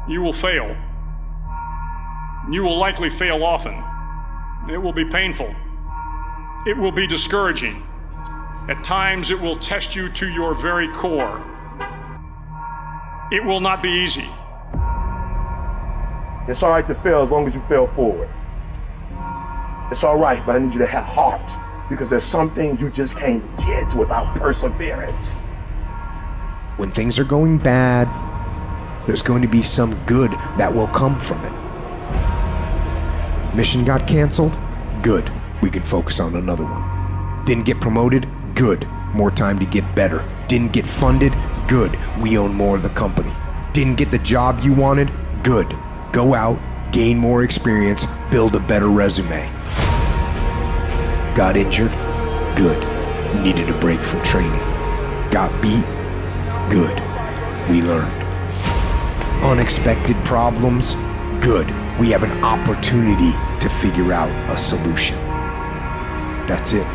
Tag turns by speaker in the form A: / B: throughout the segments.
A: You will fail. You will likely fail often. It will be painful. It will be discouraging. At times, it will test you to your very core. It will not be easy.
B: It's all right to fail as long as you fail forward. It's all right, but I need you to have heart, because there's some things you just can't get without perseverance.
C: When things are going bad, there's going to be some good that will come from it. Mission got canceled? Good. We can focus on another one. Didn't get promoted? Good. More time to get better. Didn't get funded? Good. We own more of the company. Didn't get the job you wanted? Good. Go out, gain more experience, build a better resume. Got injured? Good. Needed a break from training. Got beat? Good. We learned. Unexpected problems? Good. We have an opportunity to figure out a solution. That's it.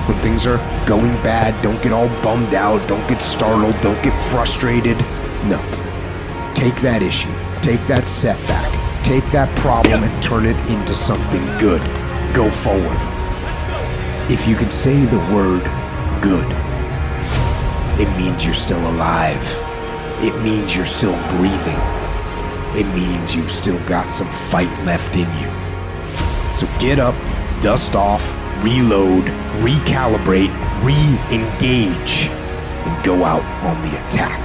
C: When things are going bad, don't get all bummed out, don't get startled, don't get frustrated. No. Take that issue, take that setback, take that problem and turn it into something good. Go forward. If you can say the word good, it means you're still alive. It means you're still breathing. It means you've still got some fight left in you. So get up, dust off, reload, recalibrate, re-engage, and go out on the attack.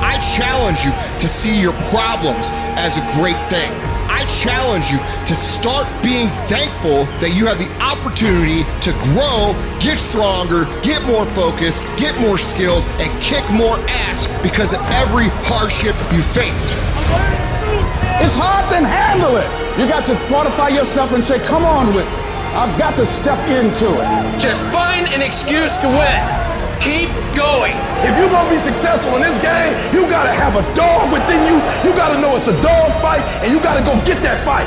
D: I challenge you to see your problems as a great thing. I challenge you to start being thankful that you have the opportunity to grow, get stronger, get more focused, get more skilled, and kick more ass because of every hardship you face.
E: It's hard to handle it. You got to fortify yourself and say, come on with it. I've got to step into it.
F: Just find an excuse to win. Keep going.
B: If you're gonna be successful in this game, you gotta have a dog within you. You gotta know it's a dog fight, and you gotta go get that fight.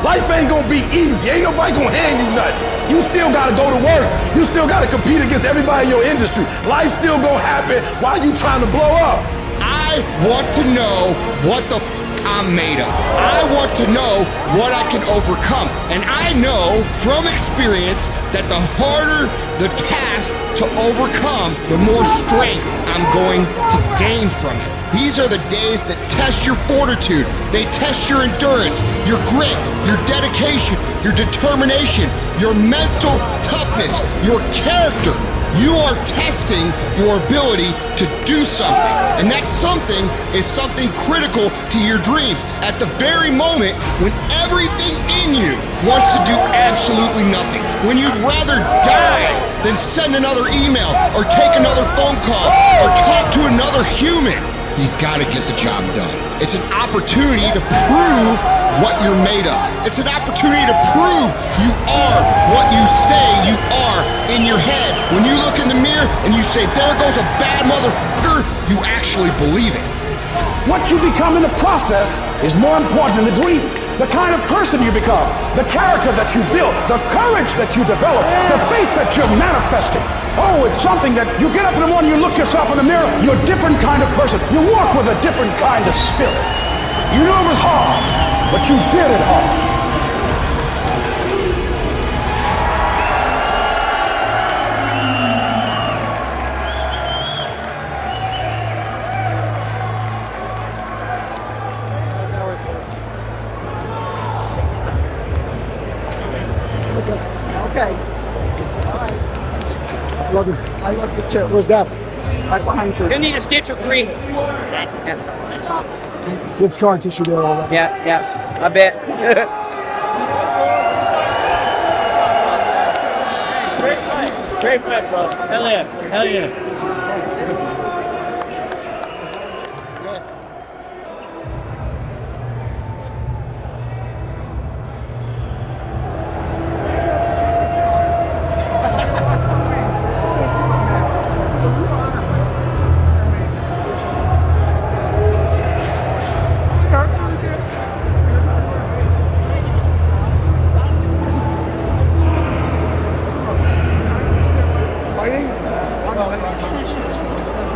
B: Life ain't gonna be easy. Ain't nobody gonna hand you nothing. You still gotta go to work. You still gotta compete against everybody in your industry. Life's still gonna happen while you trying to blow up.
D: I want to know what the I'm made of. I want to know what I can overcome. And I know from experience that the harder the task to overcome, the more strength I'm going to gain from it. These are the days that test your fortitude. They test your endurance, your grit, your dedication, your determination, your mental toughness, your character. You are testing your ability to do something. And that something is something critical to your dreams. At the very moment when everything in you wants to do absolutely nothing, when you'd rather die than send another email or take another phone call or talk to another human, you gotta get the job done. It's an opportunity to prove what you're made of. It's an opportunity to prove you are what you say you are in your head. When you look in the mirror and you say, there goes a bad motherfucker, you actually believe it.
E: What you become in the process is more important than the dream. The kind of person you become, the character that you build, the courage that you develop, the faith that you're manifesting. Oh, it's something that you get up in the morning, you look yourself in the mirror, you're a different kind of person. You walk with a different kind of spirit. You know it was hard, but you did it hard.
G: Okay. All right. Love you. I love you too. Where's that? Right behind you.
F: You need a stitch or three.
G: Good scar tissue there already.
F: Yeah, I bet. Great fight, bro. Hell yeah. Hell yeah.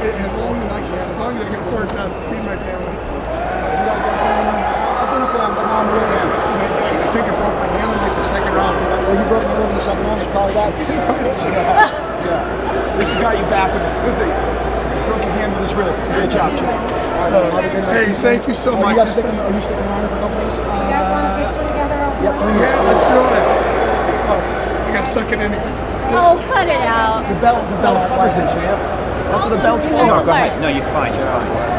H: As long as I can, as long as I can afford to feed my family.
B: really
G: Great job, Chip.
B: Hey, thank you so much.
G: Are you sticking around for a couple days?
H: You guys want a picture together?
B: Yeah, let's do it. Oh, I gotta suck it in again.
H: Oh, cut it out.
G: The belt covers it, champ. That's what the belt's for.
H: I'm so sorry.
I: No, you're fine. You're fine.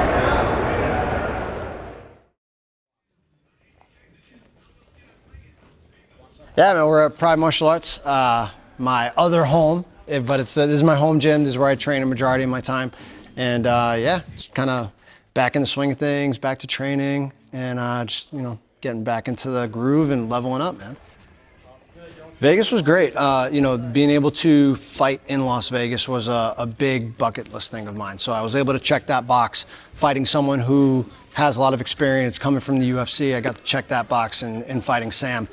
J: Yeah, man, we're at Pride Martial Arts, my other home, but this is my home gym. This is where I train a majority of my time. And yeah, just kind of back in the swing of things, back to training, and just, getting back into the groove and leveling up, man. Vegas was great. Being able to fight in Las Vegas was a big bucket list thing of mine. So I was able to check that box, fighting someone who has a lot of experience coming from the UFC. I got to check that box in fighting Sam.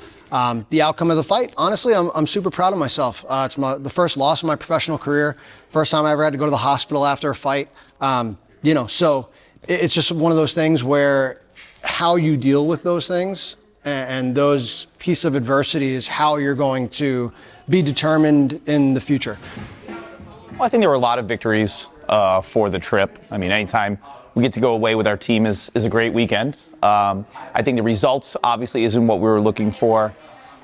J: The outcome of the fight, honestly, I'm super proud of myself. It's the first loss of my professional career, first time I ever had to go to the hospital after a fight. So it's just one of those things where how you deal with those things and those pieces of adversity is how you're going to be determined in the future.
K: Well, I think there were a lot of victories for the trip. I mean, anytime we get to go away with our team is a great weekend. I think the results obviously isn't what we were looking for.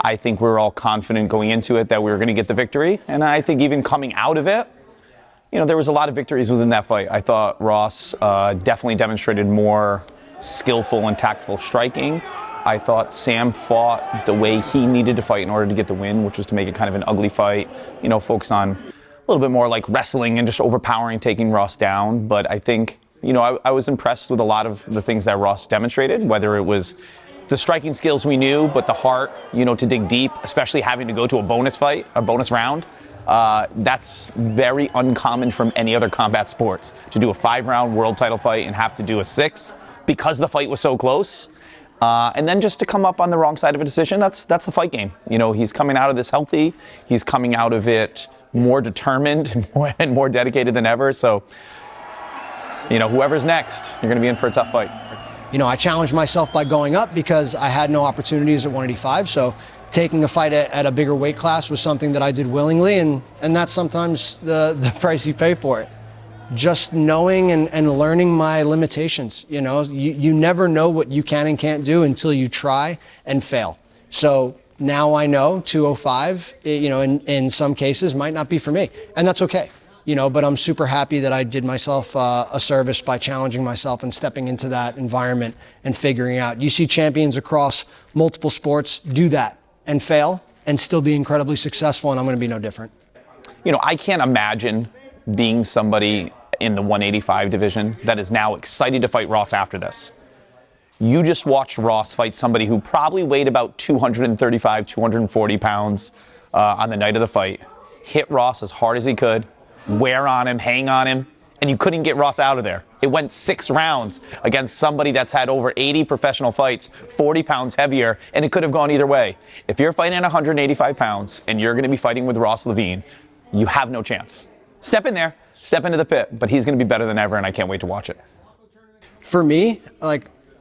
K: I think we were all confident going into it that we were going to get the victory. And I think even coming out of it, there was a lot of victories within that fight. I thought Ross definitely demonstrated more skillful and tactful striking. I thought Sam fought the way he needed to fight in order to get the win, which was to make it kind of an ugly fight, focus on a little bit more like wrestling and just overpowering, taking Ross down. But I think, I was impressed with a lot of the things that Ross demonstrated, whether it was the striking skills we knew, but the heart, to dig deep, especially having to go to a bonus round. That's very uncommon from any other combat sports, to do a 5-round world title fight and have to do a 6th because the fight was so close. And then just to come up on the wrong side of a decision, that's the fight game. He's coming out of this healthy. He's coming out of it more determined and more dedicated than ever. So, whoever's next, you're going to be in for a tough fight.
J: I challenged myself by going up because I had no opportunities at 185. So taking a fight at a bigger weight class was something that I did willingly. And that's sometimes the price you pay for it. Just knowing and learning my limitations. You never know what you can and can't do until you try and fail. So now I know 205, in some cases might not be for me, and that's okay. But I'm super happy that I did myself a service by challenging myself and stepping into that environment and figuring out. You see champions across multiple sports do that and fail and still be incredibly successful, and I'm going to be no different.
K: I can't imagine being somebody in the 185 division that is now excited to fight Ross after this. You just watched Ross fight somebody who probably weighed about 235, 240 pounds on the night of the fight, hit Ross as hard as he could, wear on him, hang on him, and you couldn't get Ross out of there. It went 6 rounds against somebody that's had over 80 professional fights, 40 pounds heavier, and it could have gone either way. If you're fighting at 185 pounds and you're going to be fighting with Ross Levine, you have no chance. Step in there. Step into the pit, but he's going to be better than ever, and I can't wait to watch it.
J: For me,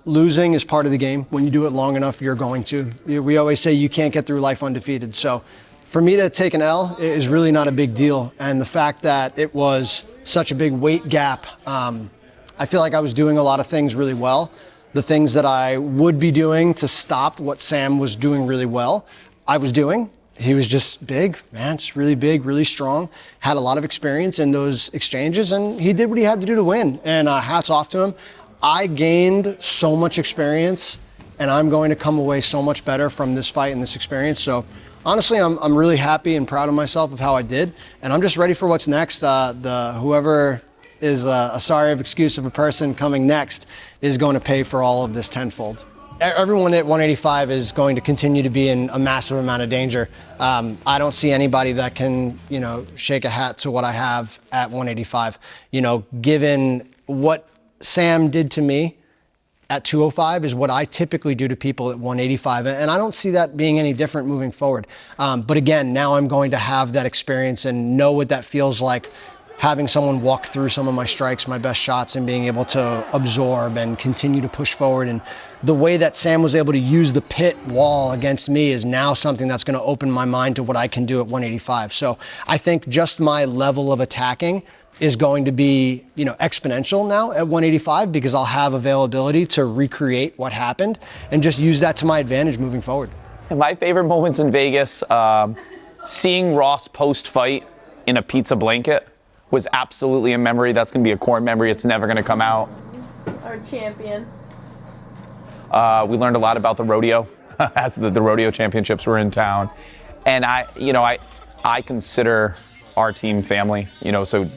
J: losing is part of the game. When you do it long enough, you're going to. We always say you can't get through life undefeated. So for me to take an L is really not a big deal. And the fact that it was such a big weight gap, I feel like I was doing a lot of things really well. The things that I would be doing to stop what Sam was doing really well, I was doing. He was just big, man, just really big, really strong, had a lot of experience in those exchanges, and he did what he had to do to win, and hats off to him. I gained so much experience, and I'm going to come away so much better from this fight and this experience. So honestly, I'm really happy and proud of myself of how I did, and I'm just ready for what's next. Whoever is a sorry of excuse of a person coming next is going to pay for all of this tenfold. Everyone at 185 is going to continue to be in a massive amount of danger. I don't see anybody that can, shake a hat to what I have at 185. Given what Sam did to me at 205 is what I typically do to people at 185. And I don't see that being any different moving forward. But again, now I'm going to have that experience and know what that feels like, having someone walk through some of my strikes, my best shots, and being able to absorb and continue to push forward. And the way that Sam was able to use the pit wall against me is now something that's going to open my mind to what I can do at 185. So I think just my level of attacking is going to be, exponential now at 185 because I'll have availability to recreate what happened and just use that to my advantage moving forward.
K: My favorite moments in Vegas, seeing Ross post-fight in a pizza blanket was absolutely a memory. That's going to be a core memory. It's never going to come out.
H: Our champion.
K: We learned a lot about the rodeo as the rodeo championships were in town. And I consider our team family, so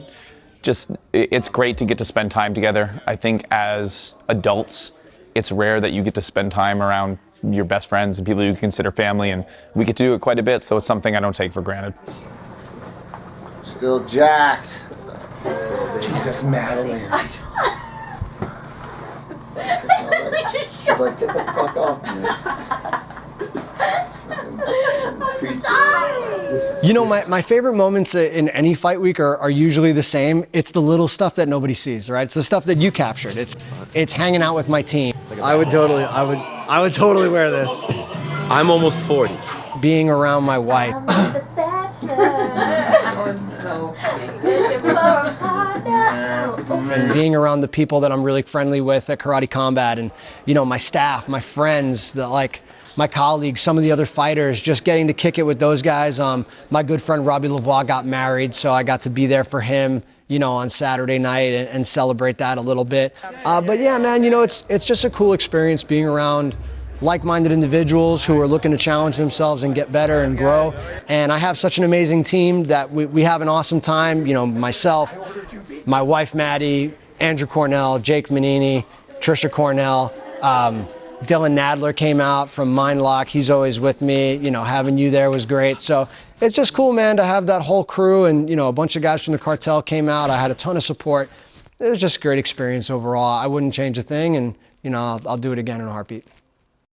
K: just it's great to get to spend time together. I think as adults, it's rare that you get to spend time around your best friends and people you consider family, and we get to do it quite a bit, so it's something I don't take for granted.
I: Still jacked. Jesus, Madeline. She's like, take the fuck off, man.
J: My favorite moments in any fight week are usually the same. It's the little stuff that nobody sees, right? It's the stuff that you captured. It's hanging out with my team. I would totally wear this.
L: I'm almost 40.
J: Being around my wife. And being around the people that I'm really friendly with at Karate Combat, and my staff, my friends, my colleagues, some of the other fighters, just getting to kick it with those guys. My good friend Robbie Lavoie got married, so I got to be there for him, on Saturday night and celebrate that a little bit. But yeah, man, it's just a cool experience being around like-minded individuals who are looking to challenge themselves and get better and grow. And I have such an amazing team that we have an awesome time. Myself, my wife Maddie, Andrew Cornell, Jake Manini, Trisha Cornell, Dylan Nadler came out from Mindlock. He's always with me. Having you there was great. So it's just cool, man, to have that whole crew, and a bunch of guys from the cartel came out. I had a ton of support. It was just a great experience overall. I wouldn't change a thing, and I'll do it again in a heartbeat.